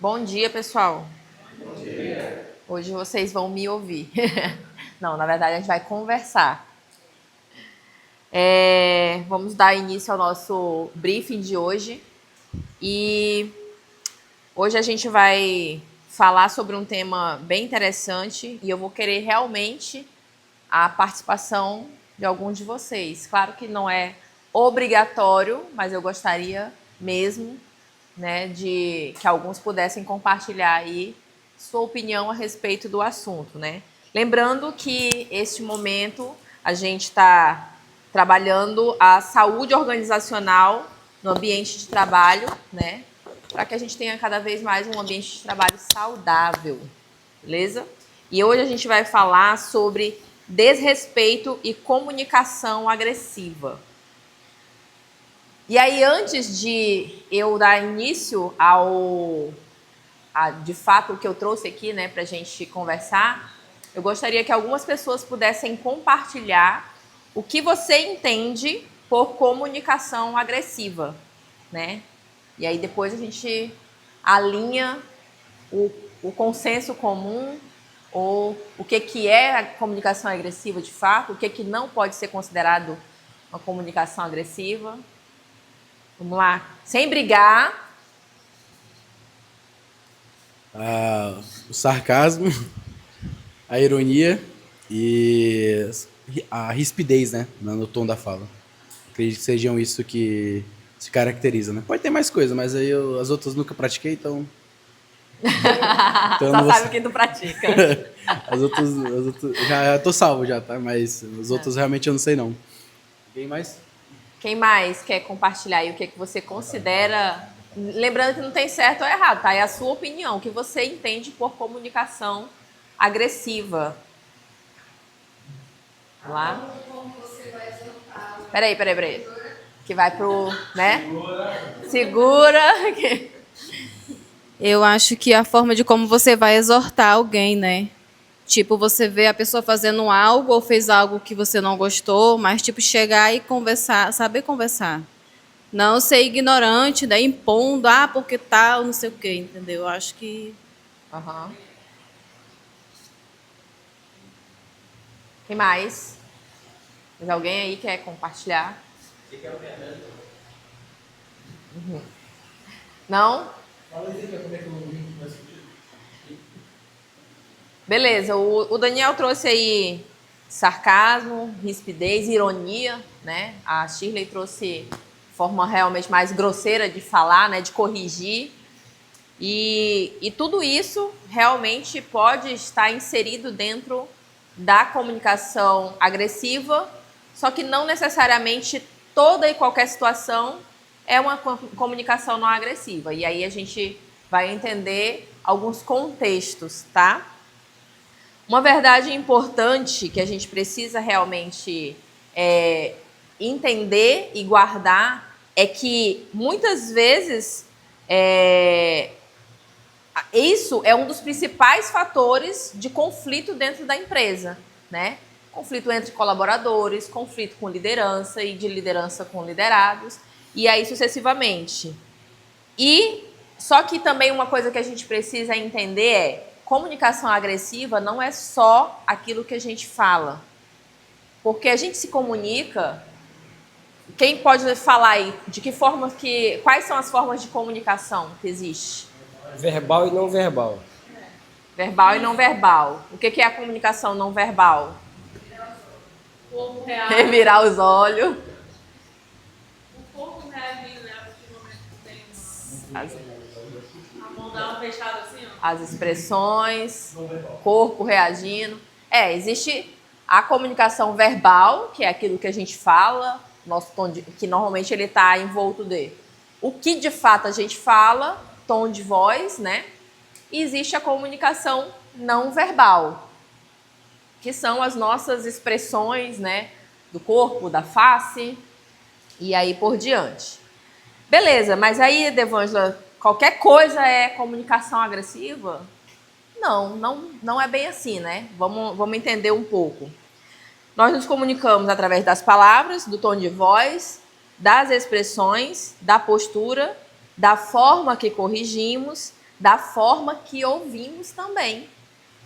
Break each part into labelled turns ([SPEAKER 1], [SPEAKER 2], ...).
[SPEAKER 1] Bom dia, pessoal. Bom dia. Hoje vocês vão me ouvir. Não, na verdade a gente vai conversar. Vamos dar início ao nosso briefing de hoje. E hoje a gente vai falar sobre um tema bem interessante e eu vou querer realmente a participação de alguns de vocês. Claro que não é obrigatório, mas eu gostaria mesmo, né, de que alguns pudessem compartilhar aí sua opinião a respeito do assunto, né? Lembrando que este momento a gente está trabalhando a saúde organizacional no ambiente de trabalho, né? Para que a gente tenha cada vez mais um ambiente de trabalho saudável, beleza? E hoje a gente vai falar sobre desrespeito e comunicação agressiva. E aí, antes de eu dar início de fato, o que eu trouxe aqui, né, para a gente conversar, eu gostaria que algumas pessoas pudessem compartilhar o que você entende por comunicação agressiva, né? E aí depois a gente alinha o consenso comum, ou o que é a comunicação agressiva de fato, o que não pode ser considerado uma comunicação agressiva. Vamos lá, sem brigar.
[SPEAKER 2] O sarcasmo, a ironia e a rispidez, né, no tom da fala. Acredito que sejam isso que se caracteriza, né? Pode ter mais coisa, mas aí as outras nunca pratiquei, então eu
[SPEAKER 1] Só
[SPEAKER 2] não vou...
[SPEAKER 1] sabe o que tu pratica.
[SPEAKER 2] as outras já tô salvo já, tá? Mas as outras realmente eu não sei não. Alguém mais?
[SPEAKER 1] Quem mais quer compartilhar aí o que você considera? Lembrando que não tem certo ou errado, tá? É a sua opinião, o que você entende por comunicação agressiva. Vamos lá? Peraí. Que vai pro, né? Segura.
[SPEAKER 3] Eu acho que a forma de como você vai exortar alguém, né? Tipo, você vê a pessoa fazendo algo ou fez algo que você não gostou, mas tipo chegar e conversar, saber conversar. Não ser ignorante, né? Impondo, porque tal, não sei o quê, entendeu? Eu acho que
[SPEAKER 1] Uhum. Quem mais? Mas alguém aí quer compartilhar? Você quer o Fernando? Não? Beleza, o Daniel trouxe aí sarcasmo, rispidez, ironia, né? A Shirley trouxe forma realmente mais grosseira de falar, né? De corrigir. E tudo isso realmente pode estar inserido dentro da comunicação agressiva, só que não necessariamente toda e qualquer situação é uma comunicação não agressiva. E aí a gente vai entender alguns contextos, tá? Uma verdade importante que a gente precisa realmente entender e guardar é que muitas vezes isso é um dos principais fatores de conflito dentro da empresa, né? Conflito entre colaboradores, conflito com liderança e de liderança com liderados, e aí sucessivamente. E só que também uma coisa que a gente precisa entender é comunicação agressiva não é só aquilo que a gente fala. Porque a gente se comunica. Quem pode falar aí de que forma quais são as formas de comunicação que existe?
[SPEAKER 4] Verbal e não verbal.
[SPEAKER 1] Verbal e não verbal. O que é a comunicação não verbal? Revirar os olhos.
[SPEAKER 5] O corpo reagindo, né? A partir do momento que tem a mão dá uma fechada assim, ó.
[SPEAKER 1] As expressões, corpo reagindo. Existe a comunicação verbal, que é aquilo que a gente fala, nosso tom que normalmente ele está envolto de o que de fato a gente fala, tom de voz, né? E existe a comunicação não verbal, que são as nossas expressões, né? Do corpo, da face e aí por diante. Beleza, mas aí, Devângela, qualquer coisa é comunicação agressiva? Não é bem assim, né? Vamos entender um pouco. Nós nos comunicamos através das palavras, do tom de voz, das expressões, da postura, da forma que corrigimos, da forma que ouvimos também.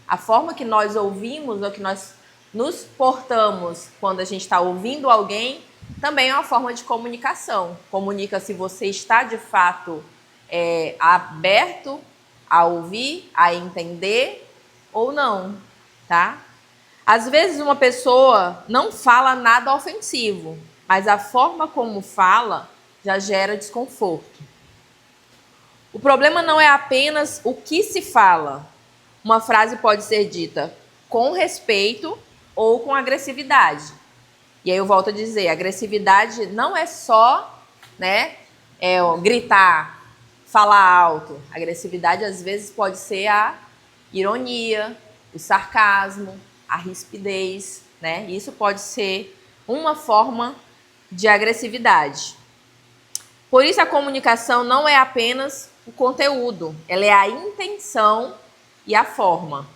[SPEAKER 1] A forma que nós ouvimos, ou que nós nos portamos quando a gente está ouvindo alguém, também é uma forma de comunicação. Comunica se você está de fato aberto a ouvir, a entender ou não, tá? Às vezes uma pessoa não fala nada ofensivo, mas a forma como fala já gera desconforto. O problema não é apenas o que se fala. Uma frase pode ser dita com respeito ou com agressividade. E aí eu volto a dizer, agressividade não é só, né, gritar, falar alto. Agressividade às vezes pode ser a ironia, o sarcasmo, a rispidez, né? Isso pode ser uma forma de agressividade. Por isso a comunicação não é apenas o conteúdo, ela é a intenção e a forma.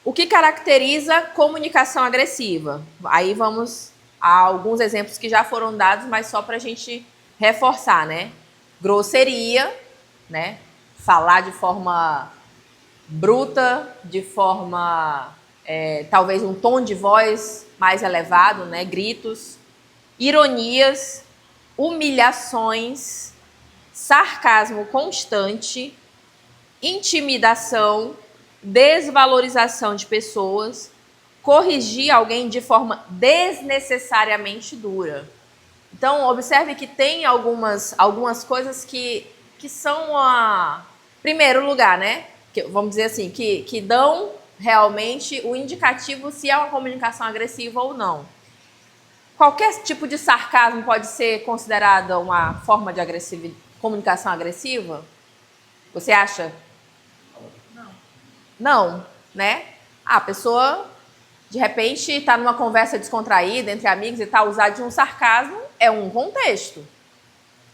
[SPEAKER 1] O que caracteriza comunicação agressiva? Aí vamos a alguns exemplos que já foram dados, mas só para a gente reforçar, né? Grosseria, né? Falar de forma bruta, de forma, talvez um tom de voz mais elevado, né? Gritos, ironias, humilhações, sarcasmo constante, intimidação, desvalorização de pessoas, corrigir alguém de forma desnecessariamente dura. Então, observe que tem algumas coisas que são primeiro lugar, né? Vamos dizer assim, que dão realmente o indicativo se é uma comunicação agressiva ou não. Qualquer tipo de sarcasmo pode ser considerada uma forma de comunicação agressiva? Você acha? Não, né? A pessoa, de repente, está numa conversa descontraída entre amigos e tal, usar de um sarcasmo é um contexto.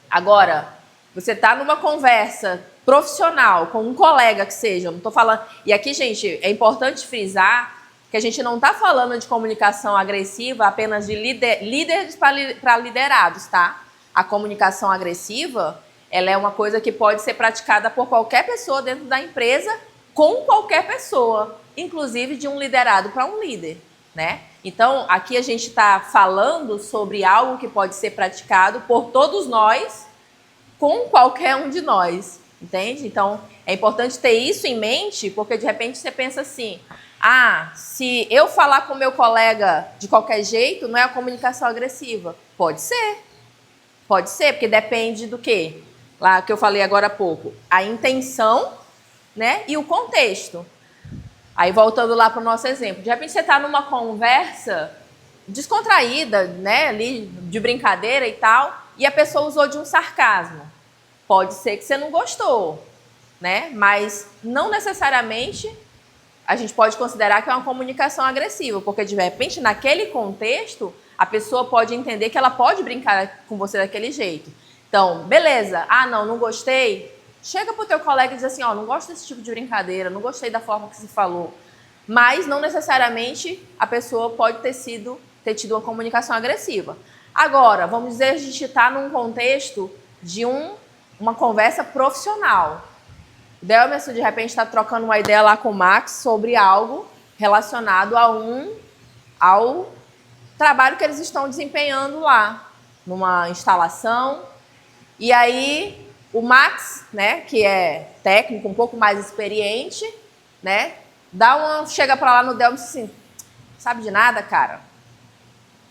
[SPEAKER 1] Agora, você está numa conversa profissional com um colega que seja, não estou falando... E aqui, gente, é importante frisar que a gente não está falando de comunicação agressiva apenas de líderes para liderados, tá? A comunicação agressiva, ela é uma coisa que pode ser praticada por qualquer pessoa dentro da empresa, com qualquer pessoa, inclusive de um liderado para um líder, né? Então, aqui a gente está falando sobre algo que pode ser praticado por todos nós, com qualquer um de nós, entende? Então, é importante ter isso em mente, porque de repente você pensa assim, se eu falar com meu colega de qualquer jeito, não é a comunicação agressiva. Pode ser, porque depende do quê? Lá que eu falei agora há pouco, a intenção, né, e o contexto. Aí voltando lá para o nosso exemplo, de repente você está numa conversa descontraída, né, ali de brincadeira e tal, e a pessoa usou de um sarcasmo. Pode ser que você não gostou, né, mas não necessariamente a gente pode considerar que é uma comunicação agressiva, porque de repente naquele contexto a pessoa pode entender que ela pode brincar com você daquele jeito. Então, beleza, não gostei. Chega pro teu colega e diz assim, não gosto desse tipo de brincadeira, não gostei da forma que se falou. Mas não necessariamente a pessoa pode ter tido uma comunicação agressiva. Agora, vamos dizer, a gente está num contexto de uma conversa profissional. O Delmerson, de repente, está trocando uma ideia lá com o Max sobre algo relacionado ao trabalho que eles estão desempenhando lá, numa instalação. E aí... O Max, né, que é técnico, um pouco mais experiente, né, chega para lá no Delmerson assim, sabe de nada, cara,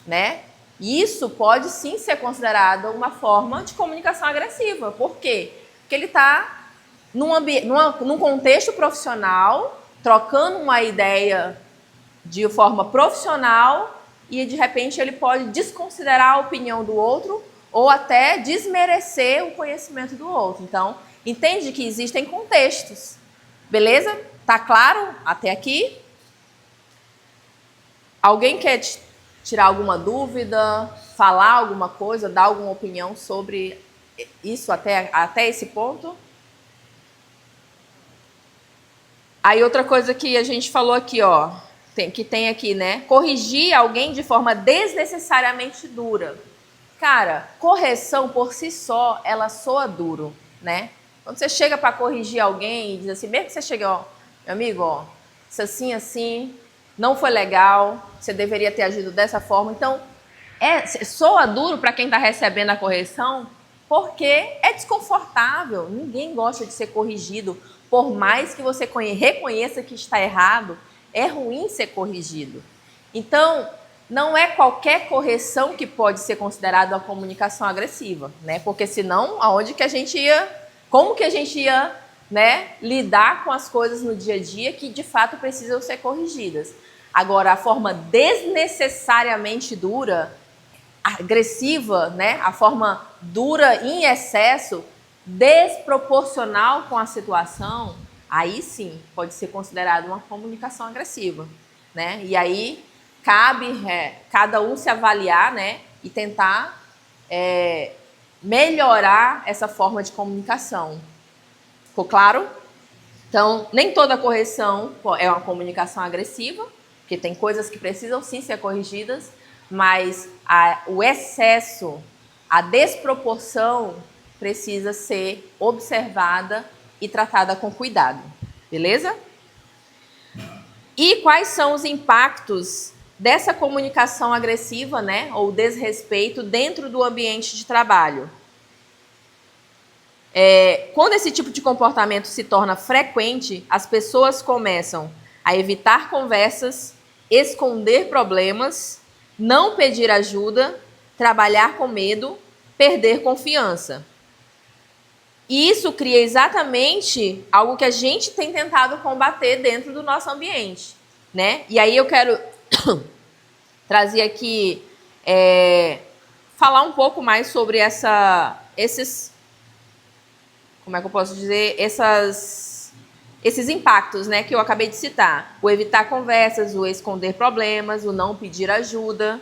[SPEAKER 1] né? Isso pode sim ser considerado uma forma de comunicação agressiva. Por quê? Porque ele está num contexto profissional, trocando uma ideia de forma profissional e de repente ele pode desconsiderar a opinião do outro ou até desmerecer o conhecimento do outro. Então, entende que existem contextos. Beleza? Tá claro até aqui? Alguém quer tirar alguma dúvida, falar alguma coisa, dar alguma opinião sobre isso até esse ponto? Aí outra coisa que a gente falou aqui, que tem aqui, né? Corrigir alguém de forma desnecessariamente dura. Cara, correção por si só, ela soa duro, né? Quando você chega para corrigir alguém e diz assim, mesmo que você chegue, ó, meu amigo, ó, isso assim, não foi legal, você deveria ter agido dessa forma. Então, soa duro para quem está recebendo a correção, porque é desconfortável. Ninguém gosta de ser corrigido. Por mais que você reconheça que está errado, é ruim ser corrigido. Então, não é qualquer correção que pode ser considerada uma comunicação agressiva, né? Porque senão, como que a gente ia, né, lidar com as coisas no dia a dia que de fato precisam ser corrigidas? Agora, a forma desnecessariamente dura, agressiva, né, a forma dura em excesso, desproporcional com a situação, aí sim pode ser considerado uma comunicação agressiva, né? E aí cabe cada um se avaliar, né, e tentar melhorar essa forma de comunicação. Ficou claro? Então, nem toda correção é uma comunicação agressiva, porque tem coisas que precisam sim ser corrigidas, mas o excesso, a desproporção precisa ser observada e tratada com cuidado. Beleza? E quais são os impactos dessa comunicação agressiva, né, ou desrespeito dentro do ambiente de trabalho? Quando esse tipo de comportamento se torna frequente, as pessoas começam a evitar conversas, esconder problemas, não pedir ajuda, trabalhar com medo, perder confiança. E isso cria exatamente algo que a gente tem tentado combater dentro do nosso ambiente, né? E aí eu quero trazer aqui, falar um pouco mais sobre esses, como é que eu posso dizer, esses impactos, né, que eu acabei de citar. O evitar conversas, o esconder problemas, o não pedir ajuda,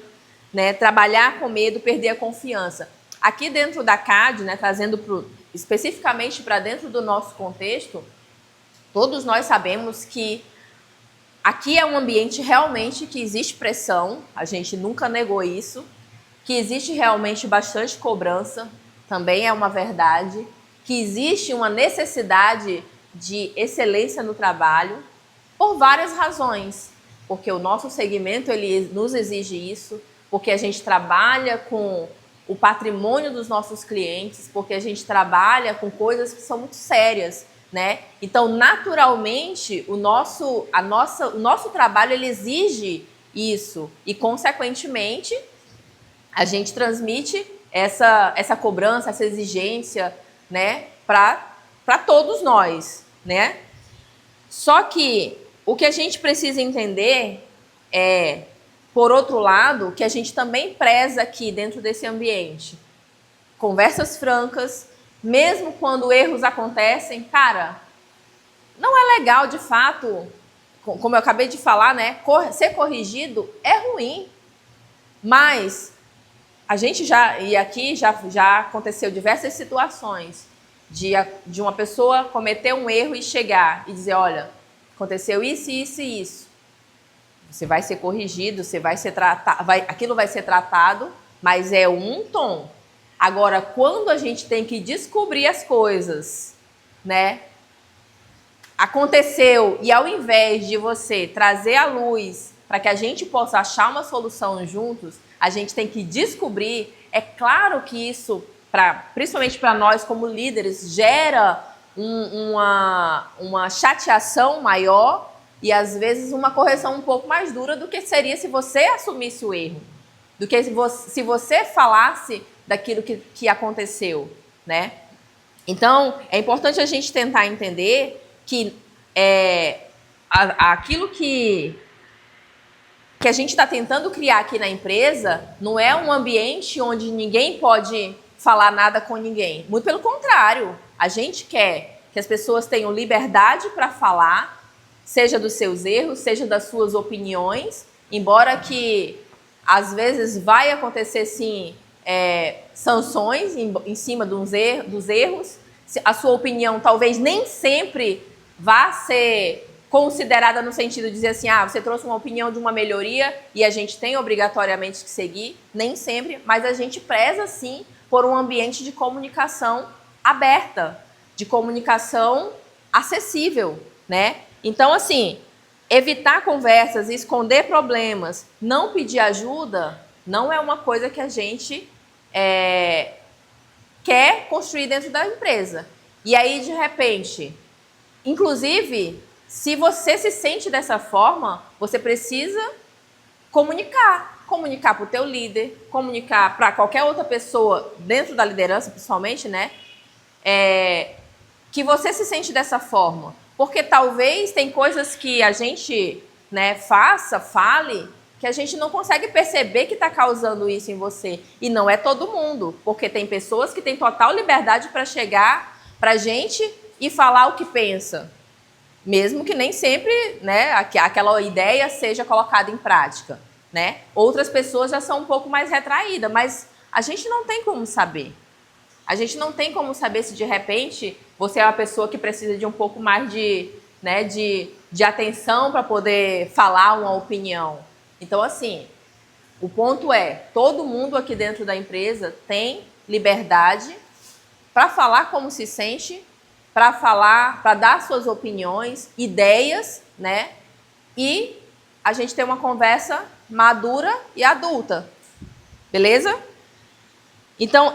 [SPEAKER 1] né, trabalhar com medo, perder a confiança. Aqui dentro da CAD, né, trazendo especificamente para dentro do nosso contexto, todos nós sabemos que aqui é um ambiente realmente que existe pressão, a gente nunca negou isso, que existe realmente bastante cobrança, também é uma verdade, que existe uma necessidade de excelência no trabalho, por várias razões. Porque o nosso segmento ele nos exige isso, porque a gente trabalha com o patrimônio dos nossos clientes, porque a gente trabalha com coisas que são muito sérias, né? Então, naturalmente, o nosso trabalho ele exige isso e, consequentemente, a gente transmite essa cobrança, essa exigência, né, para todos nós, né? Só que o que a gente precisa entender é, por outro lado, que a gente também preza aqui dentro desse ambiente. Conversas francas, mesmo quando erros acontecem, cara, não é legal de fato, como eu acabei de falar, né? Ser corrigido é ruim, mas a gente já aconteceu diversas situações de uma pessoa cometer um erro e chegar e dizer, olha, aconteceu isso, isso e isso. Você vai ser corrigido, você vai ser tratado, aquilo vai ser tratado, mas é um tom. Agora, quando a gente tem que descobrir as coisas, né? Aconteceu, e ao invés de você trazer à luz para que a gente possa achar uma solução juntos, a gente tem que descobrir. É claro que isso, principalmente para nós como líderes, gera uma chateação maior e às vezes uma correção um pouco mais dura do que seria se você assumisse o erro, do que se você falasse daquilo que aconteceu, né? Então, é importante a gente tentar entender que aquilo que a gente está tentando criar aqui na empresa não é um ambiente onde ninguém pode falar nada com ninguém. Muito pelo contrário, a gente quer que as pessoas tenham liberdade para falar, seja dos seus erros, seja das suas opiniões, embora que às vezes vai acontecer sim sanções em cima dos erros. A sua opinião talvez nem sempre vá ser considerada no sentido de dizer assim, você trouxe uma opinião de uma melhoria e a gente tem obrigatoriamente que seguir, nem sempre, mas a gente preza sim por um ambiente de comunicação aberta, de comunicação acessível, né? Então, assim, evitar conversas, esconder problemas, não pedir ajuda, não é uma coisa que a gente quer construir dentro da empresa. E aí, de repente, inclusive, se você se sente dessa forma, você precisa comunicar para o teu líder, comunicar para qualquer outra pessoa dentro da liderança, principalmente, né? Que você se sente dessa forma. Porque talvez tem coisas que a gente, né, fale, que a gente não consegue perceber que está causando isso em você. E não é todo mundo, porque tem pessoas que têm total liberdade para chegar para a gente e falar o que pensa. Mesmo que nem sempre, né, aquela ideia seja colocada em prática, né? Outras pessoas já são um pouco mais retraídas, mas a gente não tem como saber. A gente não tem como saber se de repente você é uma pessoa que precisa de um pouco mais de atenção para poder falar uma opinião. Então, assim, o ponto é, todo mundo aqui dentro da empresa tem liberdade para falar como se sente, para dar suas opiniões, ideias, né? E a gente tem uma conversa madura e adulta, beleza? Então,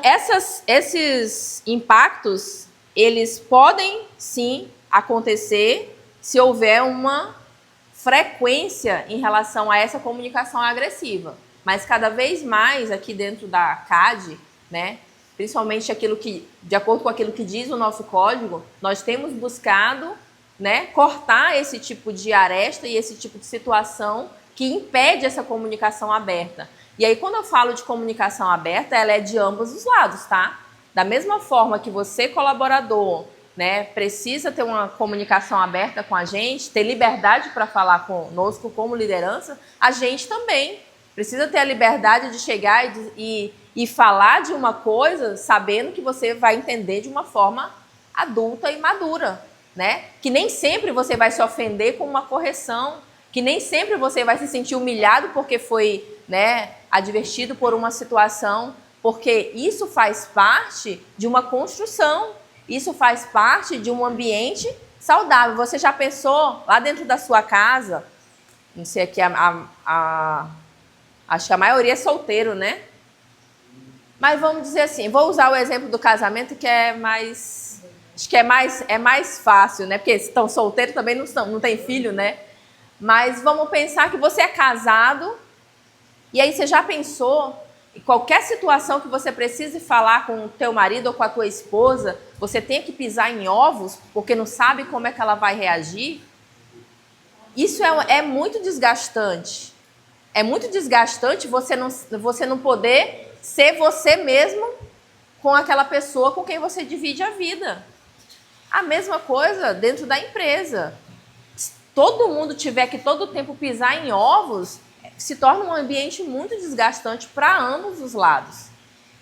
[SPEAKER 1] esses impactos, eles podem, sim, acontecer se houver uma frequência em relação a essa comunicação agressiva. Mas cada vez mais aqui dentro da CAD, né, principalmente de acordo com aquilo que diz o nosso código, nós temos buscado, né, cortar esse tipo de aresta e esse tipo de situação que impede essa comunicação aberta. E aí, quando eu falo de comunicação aberta, ela é de ambos os lados, tá? Da mesma forma que você, colaborador, né, precisa ter uma comunicação aberta com a gente, ter liberdade para falar conosco como liderança, a gente também precisa ter a liberdade de chegar e falar de uma coisa sabendo que você vai entender de uma forma adulta e madura, né? Que nem sempre você vai se ofender com uma correção, que nem sempre você vai se sentir humilhado porque foi, né, advertido por uma situação, porque isso faz parte de uma construção, isso faz parte de um ambiente saudável. Você já pensou lá dentro da sua casa, não sei aqui, acho que a maioria é solteiro, né? Mas vamos dizer assim, vou usar o exemplo do casamento que é mais, acho que é mais fácil, né? Porque estão solteiros também não tem filho, né? Mas vamos pensar que você é casado e aí você já pensou em qualquer situação que você precise falar com o teu marido ou com a tua esposa, você tem que pisar em ovos porque não sabe como é que ela vai reagir? Isso é muito desgastante. É muito desgastante você não poder ser você mesmo com aquela pessoa com quem você divide a vida. A mesma coisa dentro da empresa. Se todo mundo tiver que todo tempo pisar em ovos, se torna um ambiente muito desgastante para ambos os lados.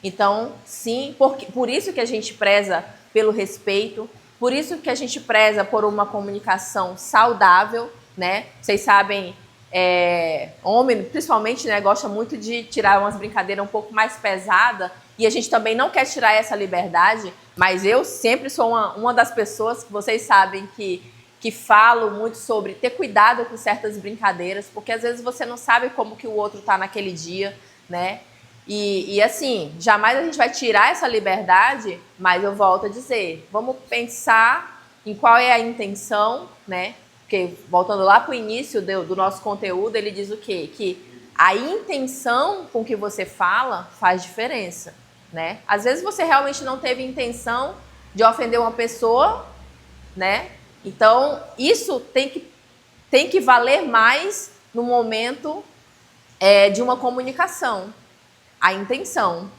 [SPEAKER 1] Então, sim, por isso que a gente preza pelo respeito, por isso que a gente preza por uma comunicação saudável, né? Vocês sabem, homem, principalmente, né, gosta muito de tirar umas brincadeiras um pouco mais pesadas, e a gente também não quer tirar essa liberdade, mas eu sempre sou uma das pessoas que vocês sabem que falo muito sobre ter cuidado com certas brincadeiras, porque às vezes você não sabe como que o outro está naquele dia, né? E assim, jamais a gente vai tirar essa liberdade, mas eu volto a dizer, vamos pensar em qual é a intenção, né? Porque, voltando lá para o início do nosso conteúdo, ele diz o quê? Que a intenção com que você fala faz diferença, né? Às vezes você realmente não teve intenção de ofender uma pessoa, né? Então, isso tem que valer mais no momento de uma comunicação, a intenção,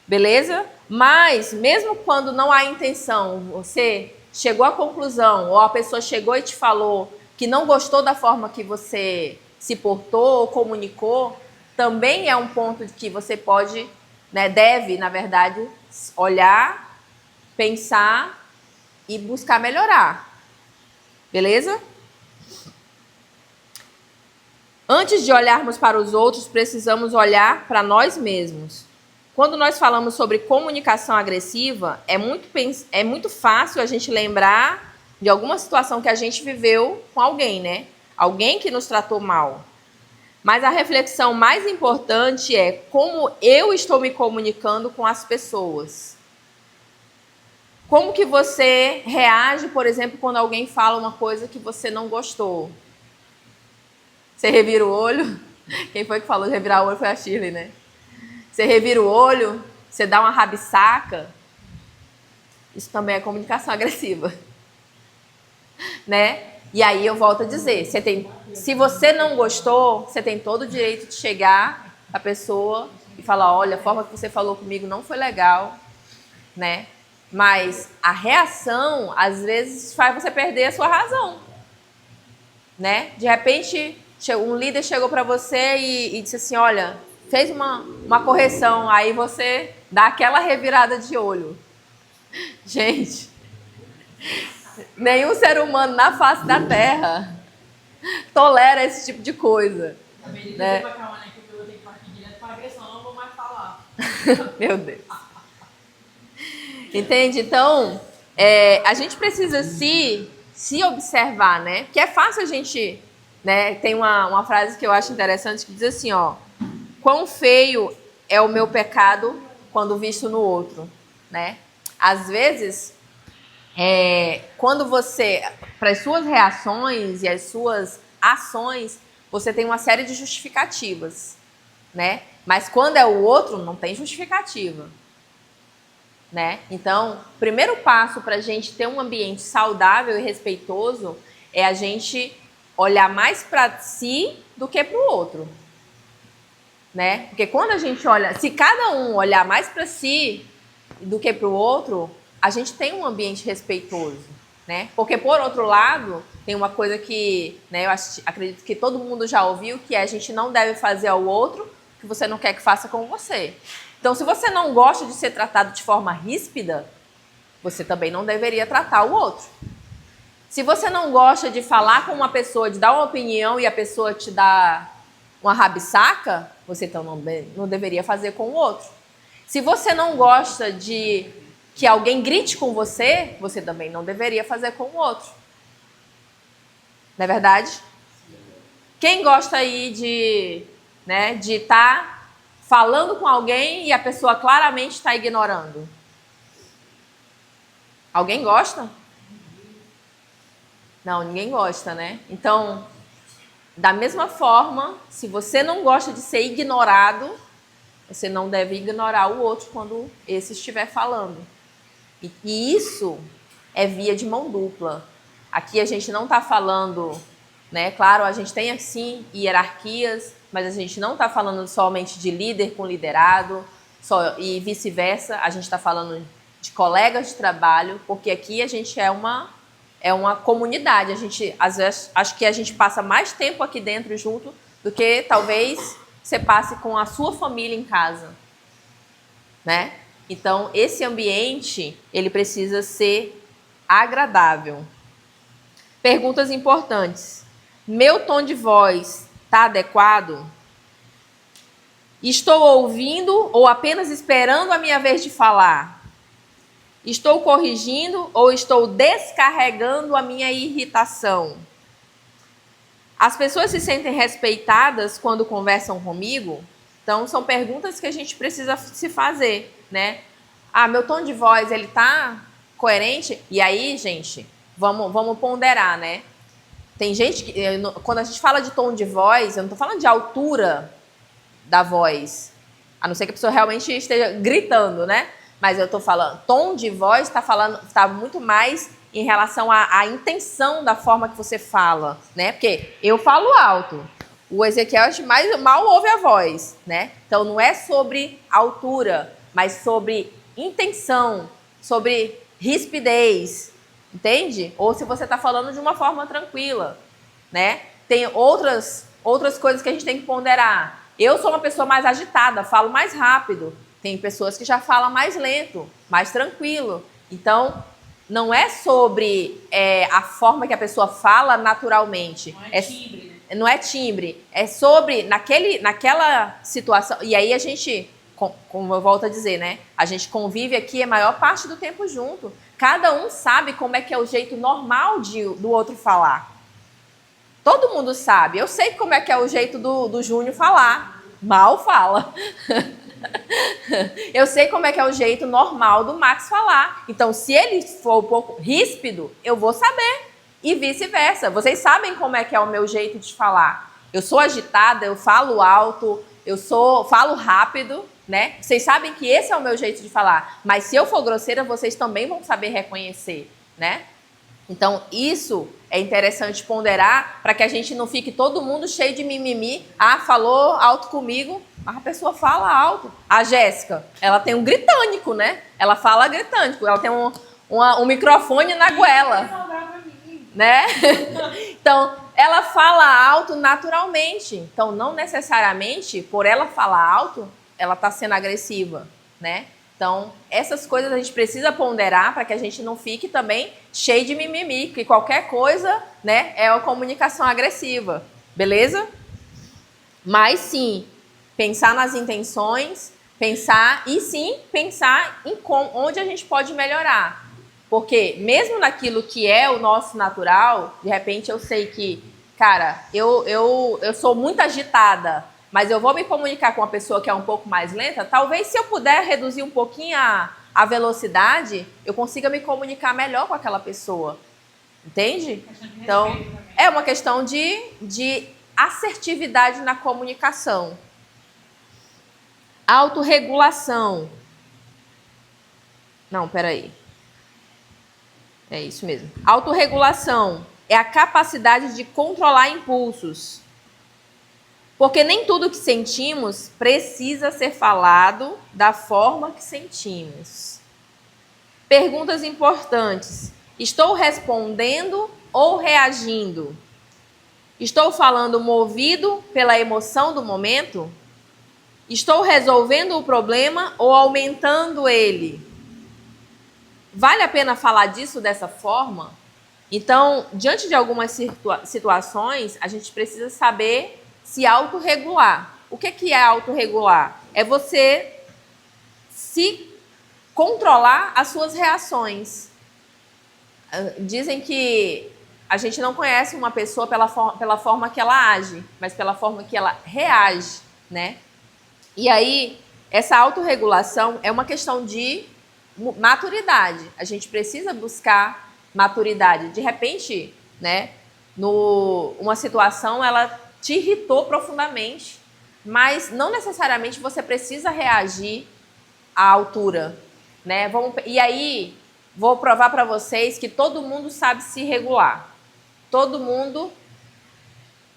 [SPEAKER 1] beleza? Mas, mesmo quando não há intenção, você chegou à conclusão, ou a pessoa chegou e te falou que não gostou da forma que você se portou ou comunicou, também é um ponto de que você pode, né, deve, na verdade, olhar, pensar e buscar melhorar. Beleza? Antes de olharmos para os outros, precisamos olhar para nós mesmos. quando nós falamos sobre comunicação agressiva, é muito fácil a gente lembrar de alguma situação que a gente viveu com alguém, né? Alguém que nos tratou mal. Mas a reflexão mais importante é como eu estou me comunicando com as pessoas. Como que você reage, por exemplo, quando alguém fala uma coisa que você não gostou? Você revira o olho? Quem foi que falou de revirar o olho foi a Shirley, né? Você revira o olho, você dá uma rabisaca. Isso também é comunicação agressiva. Né? E aí eu volto a dizer, se você não gostou, você tem todo o direito de chegar à pessoa e falar, olha, a forma que você falou comigo não foi legal, né? Mas a reação, às vezes, faz você perder a sua razão, né? De repente, um líder chegou para você e disse assim, olha, fez uma correção, aí você dá aquela revirada de olho. Gente, nenhum ser humano na face da Terra tolera esse tipo de coisa.
[SPEAKER 5] Também de
[SPEAKER 1] né?
[SPEAKER 5] dizer pra Kawane aqui que eu tenho que partir direto pra agressão, não vou mais falar.
[SPEAKER 1] Meu Deus. Entende? Então, a gente precisa se observar, né? Porque é fácil a gente... né? Tem uma frase que eu acho interessante que diz assim, ó. Quão feio é o meu pecado quando visto no outro, né? Às vezes, quando você... para as suas reações e as suas ações, você tem uma série de justificativas, né? Mas quando é o outro, não tem justificativa. Né? Então, o primeiro passo para a gente ter um ambiente saudável e respeitoso é a gente olhar mais para si do que para o outro. Né? Porque quando a gente olha, se cada um olhar mais para si do que para o outro, a gente tem um ambiente respeitoso. Né? Porque, por outro lado, tem uma coisa que, né, eu acredito que todo mundo já ouviu, que é a gente não deve fazer ao outro o que você não quer que faça com você. Então, se você não gosta de ser tratado de forma ríspida, você também não deveria tratar o outro. Se você não gosta de falar com uma pessoa, de dar uma opinião e a pessoa te dá uma rabisaca, você então não deveria fazer com o outro. Se você não gosta de que alguém grite com você, você também não deveria fazer com o outro. Não é verdade? Quem gosta aí de estar falando com alguém e a pessoa claramente está ignorando? Alguém gosta? Não, ninguém gosta, né? Então, da mesma forma, se você não gosta de ser ignorado, você não deve ignorar o outro quando esse estiver falando. E isso é via de mão dupla. Aqui a gente não está falando, né? Claro, a gente tem assim hierarquias, mas a gente não está falando somente de líder com liderado e vice-versa. A gente está falando de colegas de trabalho, porque aqui a gente é uma comunidade. A gente, às vezes, acho que a gente passa mais tempo aqui dentro junto do que talvez você passe com a sua família em casa, né? Então, esse ambiente, ele precisa ser agradável. Perguntas importantes. Meu tom de voz está adequado? Estou ouvindo ou apenas esperando a minha vez de falar? Estou corrigindo ou estou descarregando a minha irritação? As pessoas se sentem respeitadas quando conversam comigo? Então, são perguntas que a gente precisa se fazer, né? Meu tom de voz, ele tá coerente? E aí, gente, vamos ponderar, né? Tem gente que, quando a gente fala de tom de voz, eu não estou falando de altura da voz, a não ser que a pessoa realmente esteja gritando, né? Mas eu estou falando, tom de voz está muito mais em relação à intenção da forma que você fala, né? Porque eu falo alto, o Ezequiel mal ouve a voz, né? Então não é sobre altura, mas sobre intenção, sobre rispidez, entende? Ou se você está falando de uma forma tranquila, né? Tem outras coisas que a gente tem que ponderar. Eu sou uma pessoa mais agitada, falo mais rápido. Tem pessoas que já falam mais lento, mais tranquilo. Então, não é sobre a forma que a pessoa fala naturalmente.
[SPEAKER 5] Não é timbre, né?
[SPEAKER 1] Não é timbre. É sobre naquela situação. E aí a gente como eu volto a dizer, né? A gente convive aqui a maior parte do tempo junto. Cada um sabe como é que é o jeito normal do outro falar. Todo mundo sabe. Eu sei como é que é o jeito do Júnior falar. Mal fala. Eu sei como é que é o jeito normal do Max falar. Então, se ele for um pouco ríspido, eu vou saber. E vice-versa. Vocês sabem como é que é o meu jeito de falar. Eu sou agitada, eu falo alto, falo rápido, né? Vocês sabem que esse é o meu jeito de falar. Mas se eu for grosseira, vocês também vão saber reconhecer, né? Então, isso é interessante ponderar para que a gente não fique todo mundo cheio de mimimi. Ah, falou alto comigo, mas a pessoa fala alto. A Jéssica, ela tem um gritânico, né? Ela fala gritânico, ela tem um microfone na goela, né? Então, ela fala alto naturalmente. Então, não necessariamente, por ela falar alto, ela está sendo agressiva, né? Então, essas coisas a gente precisa ponderar para que a gente não fique também cheio de mimimi, que qualquer coisa, né, é uma comunicação agressiva, beleza? Mas sim, pensar nas intenções, pensar em onde a gente pode melhorar. Porque mesmo naquilo que é o nosso natural, de repente eu sei que, cara, eu sou muito agitada, mas eu vou me comunicar com uma pessoa que é um pouco mais lenta, talvez se eu puder reduzir um pouquinho a velocidade, eu consiga me comunicar melhor com aquela pessoa. Entende? Então, é uma questão de assertividade na comunicação. Autorregulação. Não, peraí. É isso mesmo. Autorregulação é a capacidade de controlar impulsos. Porque nem tudo que sentimos precisa ser falado da forma que sentimos. Perguntas importantes. Estou respondendo ou reagindo? Estou falando movido pela emoção do momento? Estou resolvendo o problema ou aumentando ele? Vale a pena falar disso dessa forma? Então, diante de algumas situações, a gente precisa saber se autorregular. O que é autorregular? É você se controlar as suas reações. Dizem que a gente não conhece uma pessoa pela forma que ela age, mas pela forma que ela reage, né? E aí, essa autorregulação é uma questão de maturidade. A gente precisa buscar maturidade. De repente, né, uma situação, ela te irritou profundamente, mas não necessariamente você precisa reagir à altura, né? E aí, vou provar para vocês que todo mundo sabe se regular. Todo mundo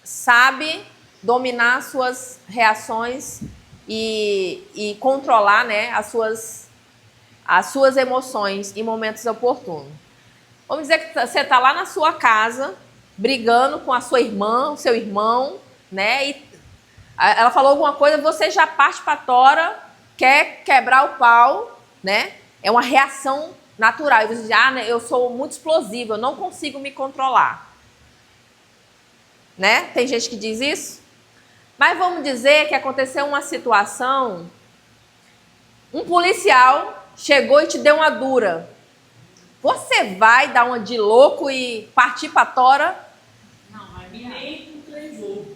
[SPEAKER 1] sabe dominar suas reações e controlar, né, as suas emoções em momentos oportunos. Vamos dizer que você está lá na sua casa, brigando com a sua irmã, o seu irmão, né? E ela falou alguma coisa, você já parte para a tora, quer quebrar o pau, né? É uma reação natural. E você diz, eu sou muito explosiva, eu não consigo me controlar. Né? Tem gente que diz isso. Mas vamos dizer que aconteceu uma situação, um policial chegou e te deu uma dura. Você vai dar uma de louco e partir para a tora?
[SPEAKER 5] Não, vai nem com trenzou.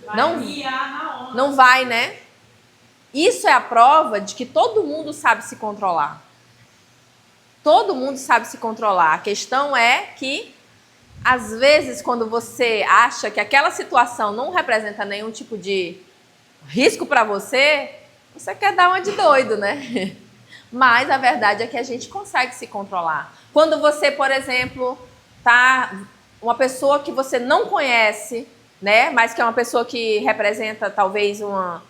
[SPEAKER 5] Vai
[SPEAKER 1] Não,
[SPEAKER 5] miar na hora.
[SPEAKER 1] não vai, né? Isso é a prova de que todo mundo sabe se controlar. Todo mundo sabe se controlar. A questão é que, às vezes, quando você acha que aquela situação não representa nenhum tipo de risco para você, você quer dar uma de doido, né? Mas a verdade é que a gente consegue se controlar. Quando você, por exemplo, tá uma pessoa que você não conhece, né, mas que é uma pessoa que representa talvez uma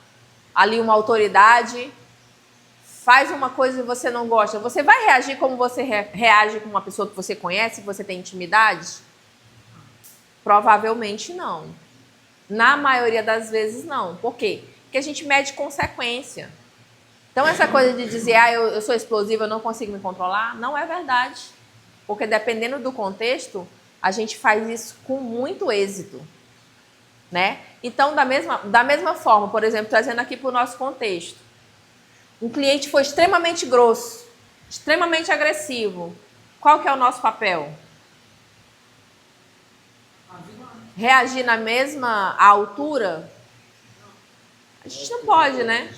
[SPEAKER 1] autoridade, faz uma coisa que você não gosta, você vai reagir como você reage com uma pessoa que você conhece, que você tem intimidade? Provavelmente não. Na maioria das vezes não. Por quê? Porque a gente mede consequência. Então, essa coisa de dizer, eu sou explosiva, eu não consigo me controlar, não é verdade. Porque dependendo do contexto, a gente faz isso com muito êxito, né? Então, da mesma forma, por exemplo, trazendo aqui para o nosso contexto, Um cliente foi extremamente grosso, extremamente agressivo. Qual que é o nosso papel? Reagir na mesma altura? A gente não pode, né?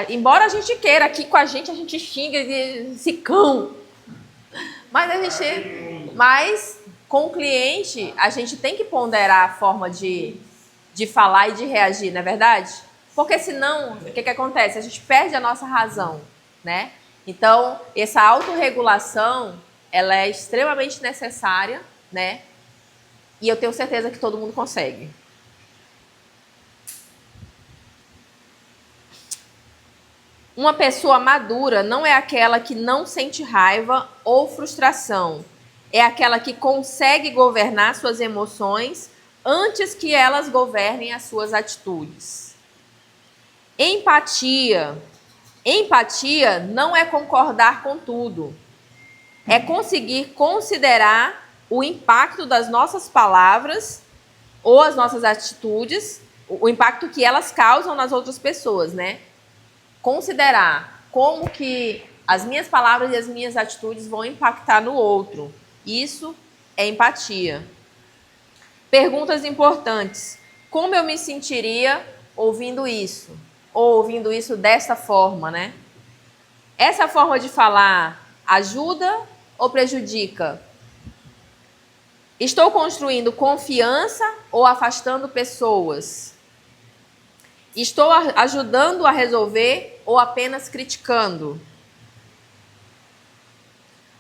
[SPEAKER 1] Embora a gente queira, aqui com a gente xinga esse cão. Mas com o cliente, a gente tem que ponderar a forma de falar e de reagir, não é verdade? Porque senão, o que acontece? A gente perde a nossa razão, né? Então, essa autorregulação, ela é extremamente necessária, né? E eu tenho certeza que todo mundo consegue. Uma pessoa madura não é aquela que não sente raiva ou frustração. É aquela que consegue governar suas emoções antes que elas governem as suas atitudes. Empatia. Empatia não é concordar com tudo. É conseguir considerar o impacto das nossas palavras ou as nossas atitudes, o impacto que elas causam nas outras pessoas, né? Considerar como que as minhas palavras e as minhas atitudes vão impactar no outro. Isso é empatia. Perguntas importantes. Como eu me sentiria ouvindo isso? Ou ouvindo isso desta forma, né? Essa forma de falar ajuda ou prejudica? Estou construindo confiança ou afastando pessoas? Estou ajudando a resolver ou apenas criticando?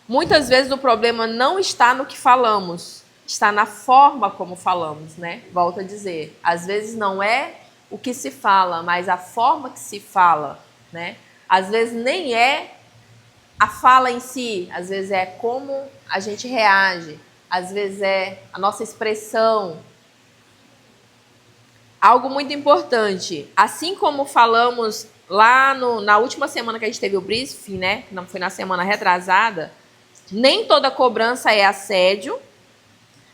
[SPEAKER 1] Muitas vezes o problema não está no que falamos, está na forma como falamos, né? Volto a dizer, às vezes não é o que se fala, mas a forma que se fala, né? Às vezes nem é a fala em si, às vezes é como a gente reage, às vezes é a nossa expressão. Algo muito importante, assim como falamos lá na última semana que a gente teve o briefing, né? Não foi na semana retrasada, nem toda cobrança é assédio.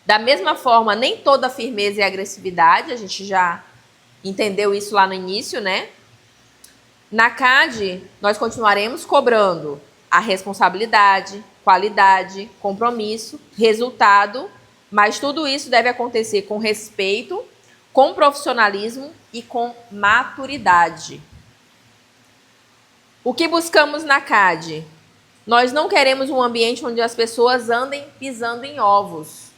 [SPEAKER 1] Da mesma forma, nem toda firmeza é agressividade. A gente já entendeu isso lá no início, né? Na CAD, nós continuaremos cobrando a responsabilidade, qualidade, compromisso, resultado, mas tudo isso deve acontecer com respeito, com profissionalismo e com maturidade. O que buscamos na CAD? Nós não queremos um ambiente onde as pessoas andem pisando em ovos.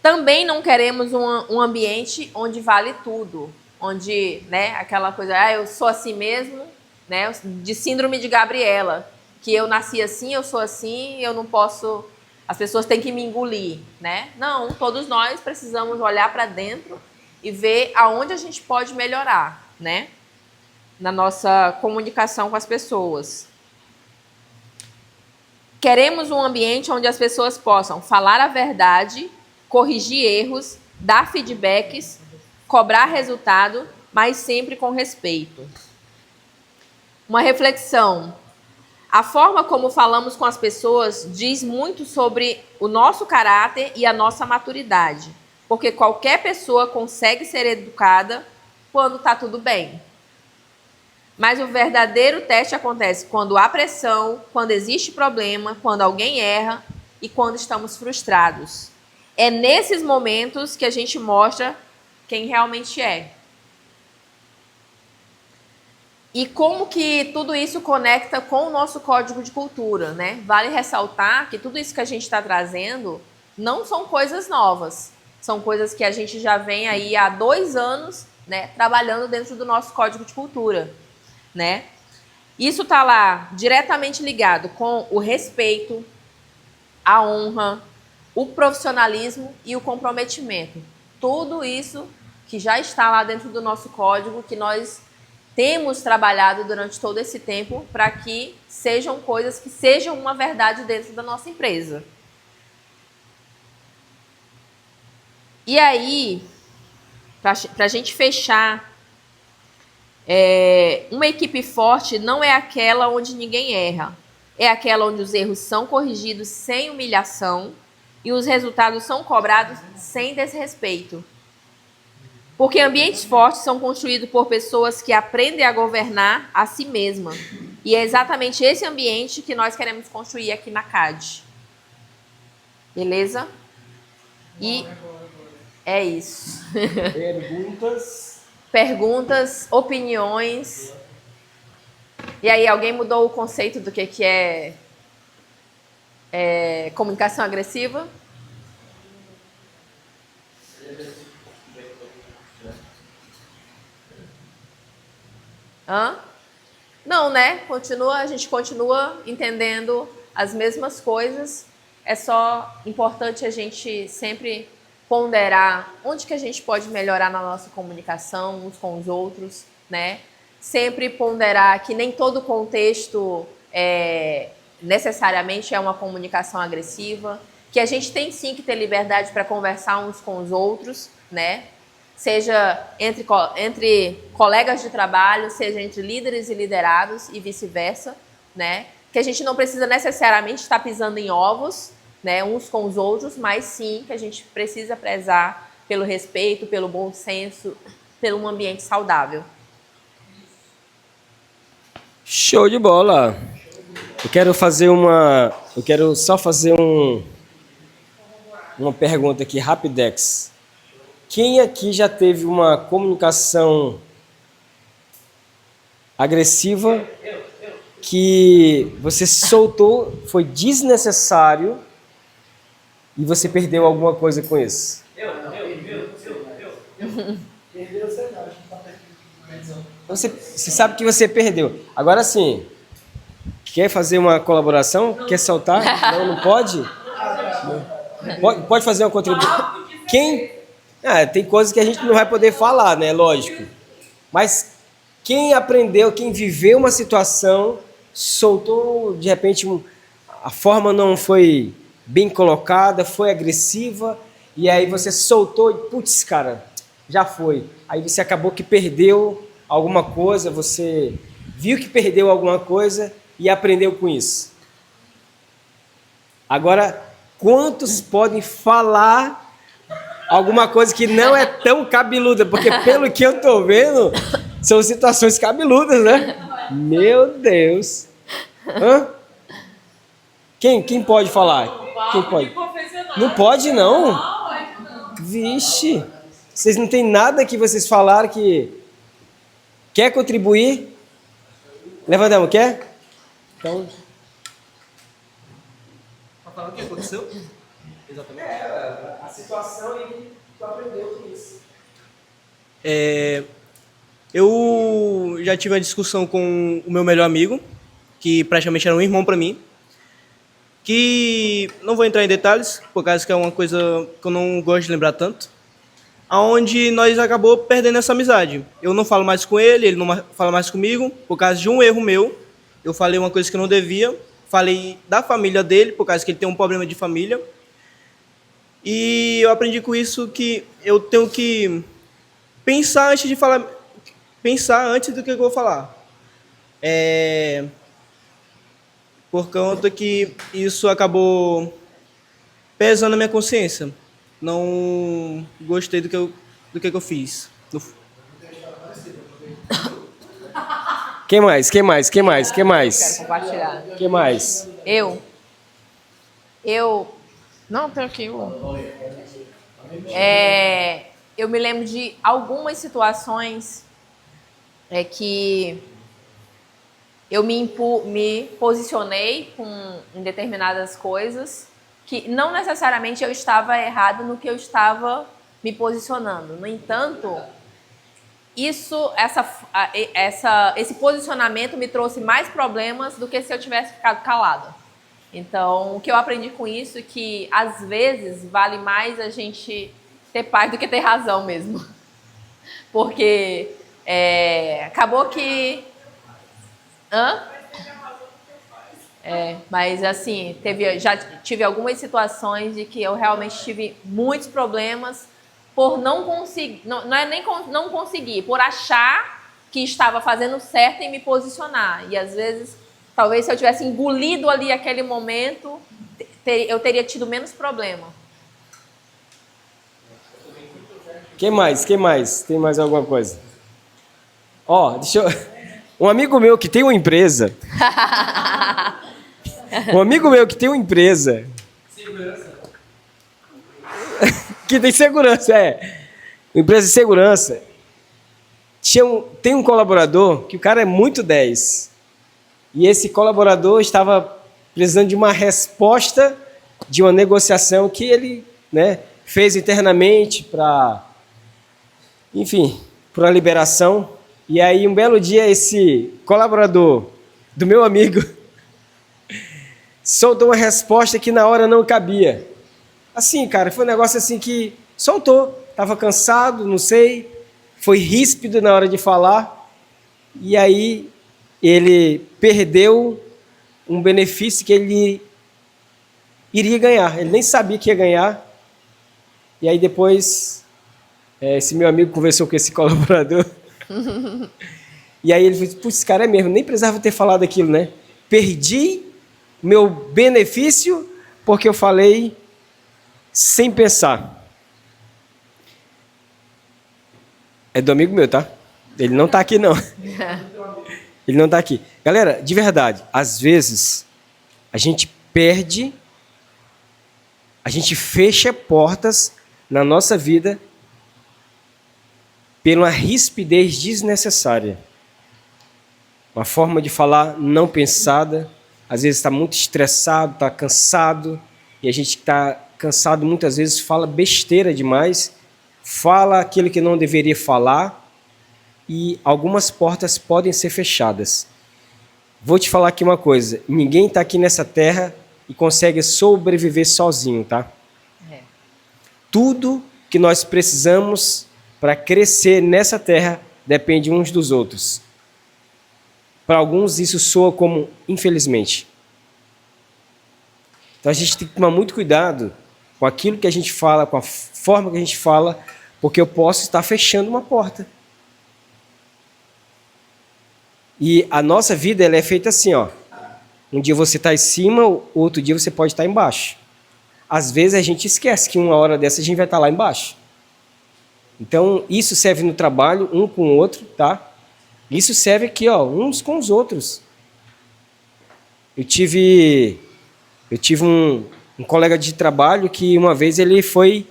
[SPEAKER 1] Também não queremos um ambiente onde vale tudo. Onde, né, aquela coisa, eu sou assim mesmo, né, de síndrome de Gabriela, que eu nasci assim, eu sou assim, eu não posso, as pessoas têm que me engolir, né? Não, todos nós precisamos olhar para dentro e ver aonde a gente pode melhorar, né, na nossa comunicação com as pessoas. Queremos um ambiente onde as pessoas possam falar a verdade, corrigir erros, dar feedbacks, cobrar resultado, mas sempre com respeito. Uma reflexão. A forma como falamos com as pessoas diz muito sobre o nosso caráter e a nossa maturidade, porque qualquer pessoa consegue ser educada quando está tudo bem. Mas o verdadeiro teste acontece quando há pressão, quando existe problema, quando alguém erra e quando estamos frustrados. É nesses momentos que a gente mostra quem realmente é. E como que tudo isso conecta com o nosso código de cultura, né? Vale ressaltar que tudo isso que a gente está trazendo não são coisas novas. São coisas que a gente já vem aí há 2 anos, né, trabalhando dentro do nosso código de cultura, né? Isso está lá diretamente ligado com o respeito, a honra, o profissionalismo e o comprometimento. Tudo isso que já está lá dentro do nosso código, que nós temos trabalhado durante todo esse tempo para que sejam coisas que sejam uma verdade dentro da nossa empresa. E aí, para a gente fechar, uma equipe forte não é aquela onde ninguém erra. É aquela onde os erros são corrigidos sem humilhação e os resultados são cobrados sem desrespeito. Porque ambientes fortes são construídos por pessoas que aprendem a governar a si mesma. E é exatamente esse ambiente que nós queremos construir aqui na CAD. Beleza? E é isso.
[SPEAKER 4] Perguntas.
[SPEAKER 1] Perguntas, opiniões. E aí, alguém mudou o conceito do que é comunicação agressiva? Hã? Não, né? A gente continua entendendo as mesmas coisas. É só importante a gente sempre ponderar onde que a gente pode melhorar na nossa comunicação uns com os outros, né? Sempre ponderar que nem todo contexto necessariamente é uma comunicação agressiva, que a gente tem sim que ter liberdade para conversar uns com os outros, né? Seja entre colegas de trabalho, seja entre líderes e liderados e vice-versa, né? Que a gente não precisa necessariamente estar pisando em ovos, né, uns com os outros, mas sim que a gente precisa prezar pelo respeito, pelo bom senso, pelo um ambiente saudável.
[SPEAKER 4] Show de bola. Eu quero só fazer uma pergunta aqui, rapidex. Quem aqui já teve uma comunicação agressiva que você soltou, foi desnecessário e você perdeu alguma coisa com isso? Você sabe que você perdeu. Agora sim, quer fazer uma colaboração? Quer soltar? Não pode? Pode fazer uma contribuição. Tem coisas que a gente não vai poder falar, né? Lógico. Mas quem aprendeu, quem viveu uma situação, soltou, de repente, a forma não foi bem colocada, foi agressiva, e aí você soltou e, putz, cara, já foi. Aí você acabou que perdeu alguma coisa, você viu que perdeu alguma coisa e aprendeu com isso. Agora, quantos podem falar alguma coisa que não é tão cabeluda? Porque pelo que eu tô vendo, são situações cabeludas, né? Meu Deus. Hã? Quem pode falar? Quem pode? Não pode, não? Vixe. Vocês não tem nada que vocês falaram que quer contribuir? Levanta a mão, quer? Então...
[SPEAKER 6] Pra falar o que aconteceu? Exatamente.
[SPEAKER 4] A situação e tu aprendeu com isso.
[SPEAKER 6] Eu já tive uma discussão com o meu melhor amigo, que praticamente era um irmão para mim, que não vou entrar em detalhes, por causa que é uma coisa que eu não gosto de lembrar tanto, aonde nós acabou perdendo essa amizade. Eu não falo mais com ele não fala mais comigo, por causa de um erro meu. Eu falei uma coisa que eu não devia, falei da família dele, por causa que ele tem um problema de família. E eu aprendi com isso que eu tenho que pensar antes de falar, pensar antes do que eu vou falar. Por conta que isso acabou pesando na minha consciência. Não gostei do que eu fiz.
[SPEAKER 4] Quem mais?
[SPEAKER 1] Quero compartilhar.
[SPEAKER 4] Quem mais?
[SPEAKER 1] Eu. Não, tranquilo. Eu me lembro de algumas situações que eu me posicionei em determinadas coisas que não necessariamente eu estava errado no que eu estava me posicionando. No entanto, esse posicionamento me trouxe mais problemas do que se eu tivesse ficado calada. Então, o que eu aprendi com isso é que, às vezes, vale mais a gente ter paz do que ter razão mesmo. Porque acabou que... mas assim, já tive algumas situações de que eu realmente tive muitos problemas por não conseguir, não é nem não conseguir, por achar que estava fazendo certo em me posicionar. E às vezes, talvez se eu tivesse engolido ali aquele momento, eu teria tido menos problema.
[SPEAKER 4] Quem mais? Quem mais? Tem mais alguma coisa? Ó, deixa eu... Um amigo meu que tem uma empresa... Um amigo meu que tem uma empresa... Segurança. Que tem segurança, Uma empresa de segurança. Tem um colaborador que o cara é muito 10. E esse colaborador estava precisando de uma resposta de uma negociação que ele, né, fez internamente para, enfim, para a liberação. E aí, um belo dia, esse colaborador do meu amigo soltou uma resposta que na hora não cabia. Assim, cara, foi um negócio assim que soltou. Estava cansado, não sei, foi ríspido na hora de falar. E aí, ele perdeu um benefício que ele iria ganhar. Ele nem sabia que ia ganhar. E aí depois, esse meu amigo conversou com esse colaborador. E aí ele falou, putz, esse cara é mesmo, nem precisava ter falado aquilo, né? Perdi meu benefício porque eu falei sem pensar. É do amigo meu, tá? Ele não tá aqui, não. Ele não está aqui. Galera, de verdade, às vezes a gente perde, a gente fecha portas na nossa vida pela rispidez desnecessária. Uma forma de falar não pensada, às vezes está muito estressado, está cansado, e a gente está cansado muitas vezes fala besteira demais, fala aquilo que não deveria falar, e algumas portas podem ser fechadas. Vou te falar aqui uma coisa, ninguém está aqui nessa terra e consegue sobreviver sozinho, tá? Tudo que nós precisamos para crescer nessa terra depende uns dos outros. Para alguns isso soa como infelizmente. Então a gente tem que tomar muito cuidado com aquilo que a gente fala, com a forma que a gente fala, porque eu posso estar fechando uma porta. E a nossa vida ela é feita assim, ó. Um dia você está em cima, outro dia você pode estar embaixo. Às vezes a gente esquece que uma hora dessa a gente vai estar lá embaixo. Então isso serve no trabalho, um com o outro, tá? Isso serve aqui, ó, uns com os outros. Eu tive um colega de trabalho que uma vez ele foi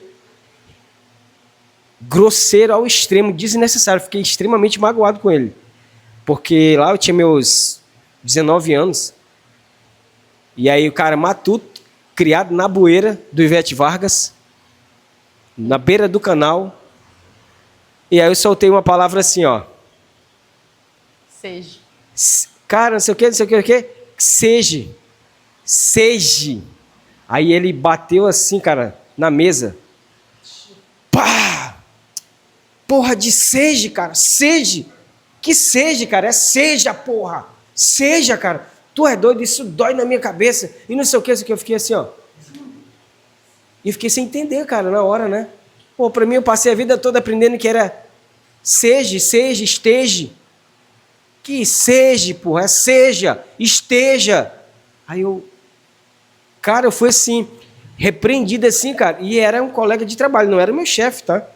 [SPEAKER 4] grosseiro ao extremo, desnecessário. Fiquei extremamente magoado com ele. Porque lá eu tinha meus 19 anos. E aí o cara matuto, criado na bueira do Ivete Vargas, na beira do canal. E aí eu soltei uma palavra assim, ó.
[SPEAKER 1] Seja.
[SPEAKER 4] Cara, não sei o que, não sei o que. Seja. Seja. Aí ele bateu assim, cara, na mesa. Pá! Porra de seja, cara. Seja. Que seja, cara. É seja, porra. Seja, cara. Tu é doido, isso dói na minha cabeça. E não sei o que, isso que eu fiquei assim, ó. E fiquei sem entender, cara, na hora, né? Pô, pra mim eu passei a vida toda aprendendo que era seja, seja, esteja. Que seja, porra, é seja, esteja. Aí eu, cara, eu fui assim, repreendido assim, cara. E era um colega de trabalho, não era meu chefe, tá?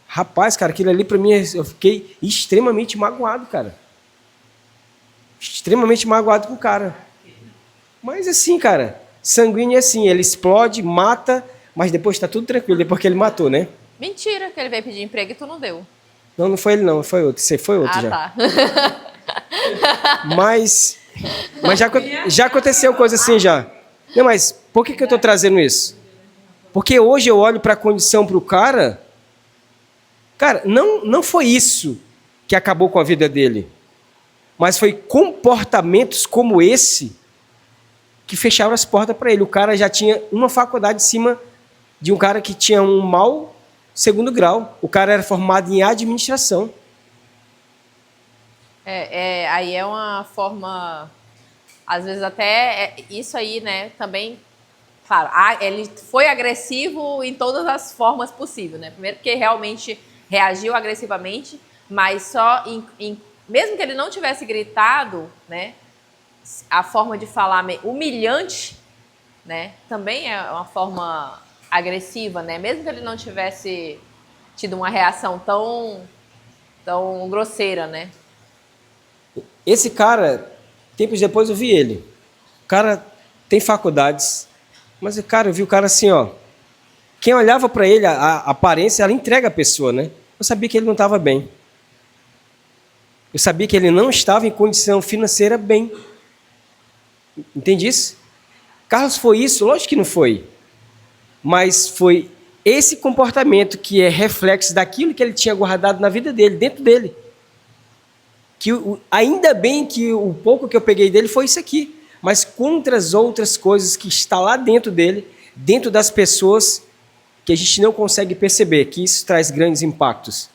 [SPEAKER 4] Rapaz, cara, aquilo ali pra mim, eu fiquei extremamente magoado, cara. Extremamente magoado com o cara. Mas assim, cara, sanguíneo é assim, ele explode, mata, mas depois tá tudo tranquilo, depois que ele matou, né?
[SPEAKER 1] Mentira, que ele veio pedir emprego e tu não deu.
[SPEAKER 4] Não, não foi ele não, foi outro. Você foi outro já.
[SPEAKER 1] Tá.
[SPEAKER 4] Mas já aconteceu coisa assim já. Não, mas por que eu estou trazendo isso? Porque hoje eu olho para a condição para o cara. Cara, não foi isso que acabou com a vida dele. Mas foi comportamentos como esse que fecharam as portas para ele. O cara já tinha uma faculdade em cima de um cara que tinha um mau segundo grau. O cara era formado em administração.
[SPEAKER 1] Aí é uma forma, às vezes até, isso aí, né, também, claro, ele foi agressivo em todas as formas possíveis, né? Primeiro porque realmente reagiu agressivamente, mas só, mesmo que ele não tivesse gritado, né, a forma de falar humilhante, né, também é uma forma agressiva, né? Mesmo que ele não tivesse tido uma reação tão grosseira, né?
[SPEAKER 4] Esse cara, tempos depois eu vi ele. O cara tem faculdades, mas, cara, eu vi o cara assim, ó. Quem olhava para ele, a aparência, ela entrega a pessoa, né? Eu sabia que ele não estava bem. Eu sabia que ele não estava em condição financeira bem. Entende isso? Carlos, foi isso? Lógico que não foi. Mas foi esse comportamento que é reflexo daquilo que ele tinha guardado na vida dele, dentro dele. Ainda bem que o pouco que eu peguei dele foi isso aqui. Mas contra as outras coisas que está lá dentro dele, dentro das pessoas, que a gente não consegue perceber, que isso traz grandes impactos.